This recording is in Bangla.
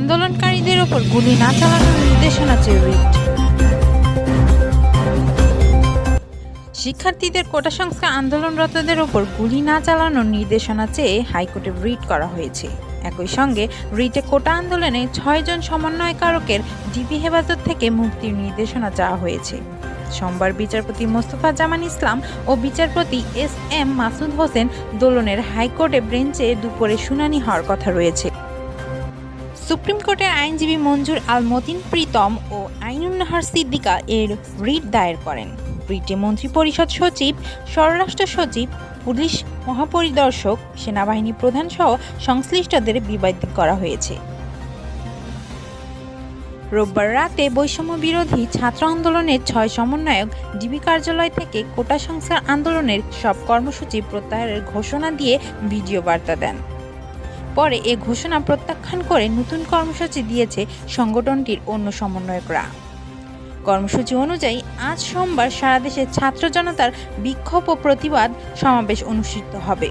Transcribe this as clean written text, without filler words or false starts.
আন্দোলনকারীদের ওপর গুলি না চালানোর নির্দেশনা চেয়ে রিট। শিক্ষার্থীদের কোটা সংস্কার আন্দোলনরতদের ওপর গুলি না চালানোর নির্দেশনা চেয়ে হাইকোর্টে রিট করা হয়েছে। একই সঙ্গে রিটে কোটা আন্দোলনে ৬ জন সমন্বয়কারকের ডিবি হেফাজত থেকে মুক্তির নির্দেশনা চাওয়া হয়েছে। সোমবার বিচারপতি মোস্তফা জামান ইসলাম ও বিচারপতি এস.এম. মাসুদ হোসেন দোলনের হাইকোর্টে বেঞ্চে দুপুরে শুনানি হওয়ার কথা রয়েছে। সুপ্রিম কোর্টের আইনজীবী মঞ্জুর আল মতিন প্রীতম ও আইনুন্নাহার সিদ্দিকা এর রিট দায়ের করেন। রিটে মন্ত্রিপরিষদ সচিব, স্বরাষ্ট্র সচিব, পুলিশ মহাপরিদর্শক, সেনাবাহিনী প্রধান সহ সংশ্লিষ্টদের বিবাদী করা হয়েছে। রোববার রাতে বৈষম্য বিরোধী ছাত্র আন্দোলনের ৬ সমন্বয়ক ডিবি কার্যালয় থেকে কোটা সংস্কার আন্দোলনের সব কর্মসূচি প্রত্যাহারের ঘোষণা দিয়ে ভিডিও বার্তা দেন। পরে এ ঘোষণা প্রত্যাখ্যান করে নতুন কর্মসূচি দিয়েছে সংগঠনটির অন্য সমন্বয়করা। কর্মসূচি অনুযায়ী আজ সোমবার সারা দেশে ছাত্র জনতার বিক্ষোভ ও প্রতিবাদ সমাবেশ অনুষ্ঠিত হবে।